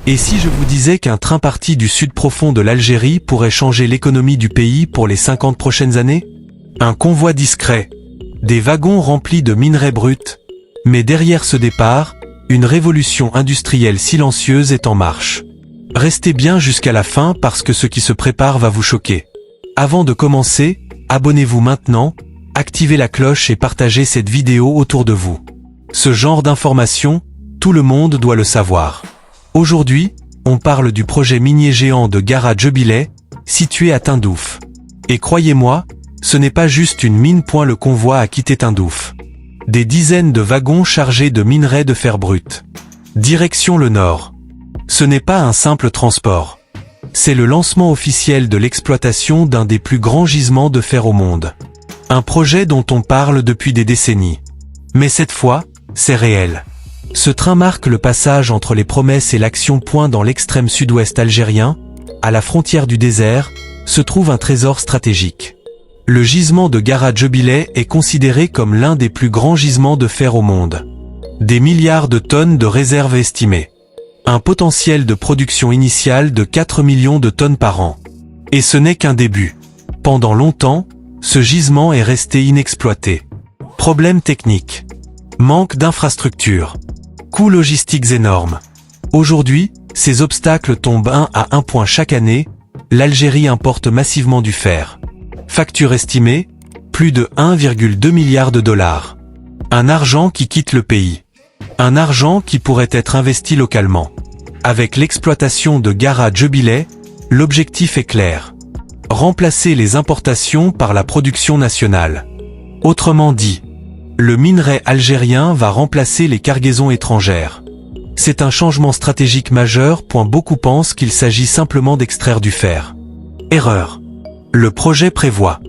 Et si je vous disais qu'un train parti du sud profond de l'Algérie pourrait changer l'économie du pays pour les 50 prochaines années? Un convoi discret, des wagons remplis de minerais bruts, mais derrière ce départ, une révolution industrielle silencieuse est en marche. Restez bien jusqu'à la fin parce que ce qui se prépare va vous choquer. Avant de commencer, abonnez-vous maintenant, activez la cloche et partagez cette vidéo autour de vous. Ce genre d'information, tout le monde doit le savoir. Aujourd'hui, on parle du projet minier géant de Gara Jubilee, situé à Tindouf. Et croyez-moi, ce n'est pas juste une mine. Le convoi a quitté Tindouf. Des dizaines de wagons chargés de minerais de fer brut. Direction le nord. Ce n'est pas un simple transport. C'est le lancement officiel de l'exploitation d'un des plus grands gisements de fer au monde. Un projet dont on parle depuis des décennies. Mais cette fois, c'est réel. Ce train marque le passage entre les promesses et l'action. Dans l'extrême sud-ouest algérien, à la frontière du désert, se trouve un trésor stratégique. Le gisement de Gara Jubilee est considéré comme l'un des plus grands gisements de fer au monde. Des milliards de tonnes de réserves estimées. Un potentiel de production initiale de 4 millions de tonnes par an. Et ce n'est qu'un début. Pendant longtemps, ce gisement est resté inexploité. Problèmes techniques. Manque d'infrastructures. Coûts logistiques énormes. Aujourd'hui, ces obstacles tombent un à un. Chaque année, l'Algérie importe massivement du fer. Facture estimée, plus de 1,2 milliard de dollars. Un argent qui quitte le pays. Un argent qui pourrait être investi localement. Avec l'exploitation de Gara Jubilee, l'objectif est clair. Remplacer les importations par la production nationale. Autrement dit, le minerai algérien va remplacer les cargaisons étrangères. C'est un changement stratégique majeur. Beaucoup pensent qu'il s'agit simplement d'extraire du fer. Erreur. Le projet prévoit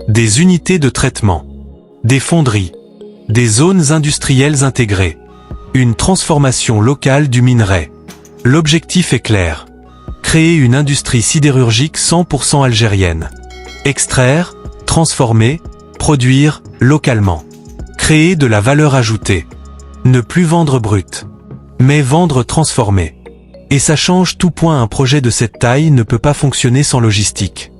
des unités de traitement, des fonderies, des zones industrielles intégrées, une transformation locale du minerai. L'objectif est clair. Créer une industrie sidérurgique 100% algérienne. Extraire, transformer, produire localement. Créer de la valeur ajoutée. Ne plus vendre brut, mais vendre transformé. Et ça change tout. Un projet de cette taille ne peut pas fonctionner sans logistique.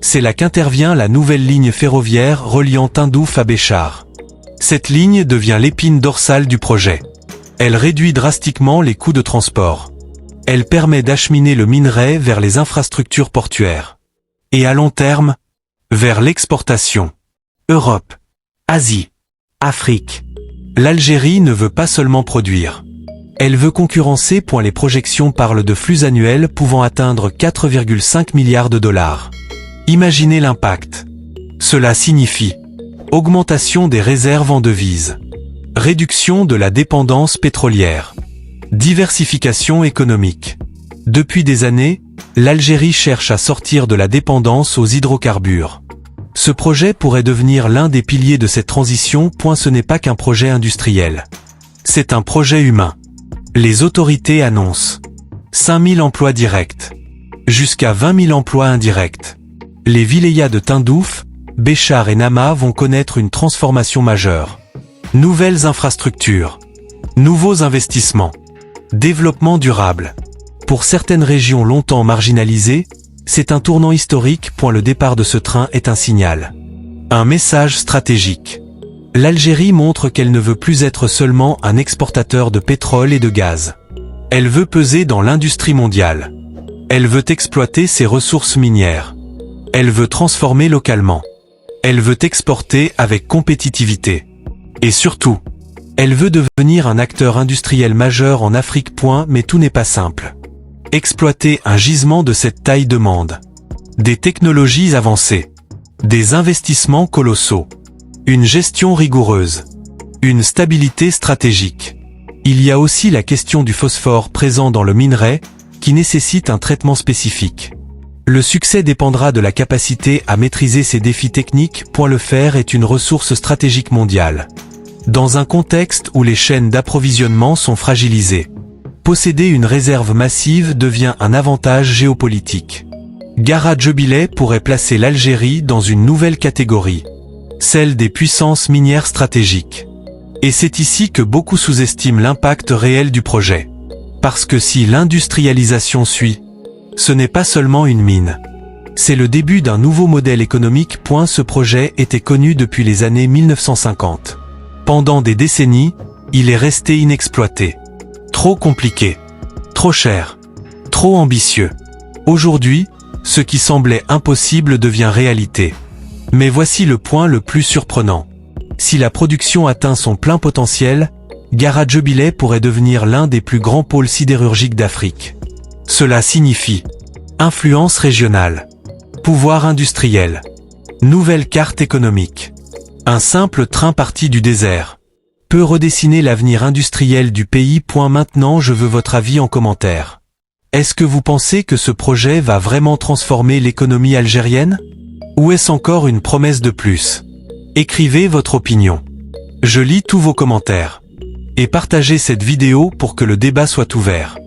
C'est là qu'intervient la nouvelle ligne ferroviaire reliant Tindouf à Béchar. Cette ligne devient l'épine dorsale du projet. Elle réduit drastiquement les coûts de transport. Elle permet d'acheminer le minerai vers les infrastructures portuaires. Et à long terme, vers l'exportation. Europe, Asie, Afrique. L'Algérie ne veut pas seulement produire. Elle veut concurrencer. Les projections parlent de flux annuels pouvant atteindre 4,5 milliards de dollars. Imaginez l'impact. Cela signifie augmentation des réserves en devises, réduction de la dépendance pétrolière, diversification économique. Depuis des années, l'Algérie cherche à sortir de la dépendance aux hydrocarbures. Ce projet pourrait devenir l'un des piliers de cette transition. Ce n'est pas qu'un projet industriel. C'est un projet humain. Les autorités annoncent 5 000 emplois directs, jusqu'à 20 000 emplois indirects. Les wilayas de Tindouf, Béchar et Nama vont connaître une transformation majeure. Nouvelles infrastructures, nouveaux investissements, développement durable. Pour certaines régions longtemps marginalisées, c'est un tournant historique. Le départ de ce train est un signal. Un message stratégique. L'Algérie montre qu'elle ne veut plus être seulement un exportateur de pétrole et de gaz. Elle veut peser dans l'industrie mondiale. Elle veut exploiter ses ressources minières. Elle veut transformer localement. Elle veut exporter avec compétitivité. Et surtout, elle veut devenir un acteur industriel majeur en Afrique. Mais tout n'est pas simple. Exploiter un gisement de cette taille demande des technologies avancées, des investissements colossaux, une gestion rigoureuse, une stabilité stratégique. Il y a aussi la question du phosphore présent dans le minerai, qui nécessite un traitement spécifique. Le succès dépendra de la capacité à maîtriser ces défis techniques. Le fer est une ressource stratégique mondiale. Dans un contexte où les chaînes d'approvisionnement sont fragilisées, posséder une réserve massive devient un avantage géopolitique. Gara Jubilee pourrait placer l'Algérie dans une nouvelle catégorie, celle des puissances minières stratégiques. Et c'est ici que beaucoup sous-estiment l'impact réel du projet. Parce que si l'industrialisation suit, ce n'est pas seulement une mine. C'est le début d'un nouveau modèle économique. Ce projet était connu depuis les années 1950. Pendant des décennies, il est resté inexploité. Trop compliqué. Trop cher. Trop ambitieux. Aujourd'hui, ce qui semblait impossible devient réalité. Mais voici le point le plus surprenant. Si la production atteint son plein potentiel, Garadjebile pourrait devenir l'un des plus grands pôles sidérurgiques d'Afrique. Cela signifie influence régionale, pouvoir industriel, nouvelle carte économique. Un simple train parti du désert peut redessiner l'avenir industriel du pays. Maintenant, je veux votre avis en commentaire. Est-ce que vous pensez que ce projet va vraiment transformer l'économie algérienne? Ou est-ce encore une promesse de plus? Écrivez votre opinion. Je lis tous vos commentaires. Et partagez cette vidéo pour que le débat soit ouvert.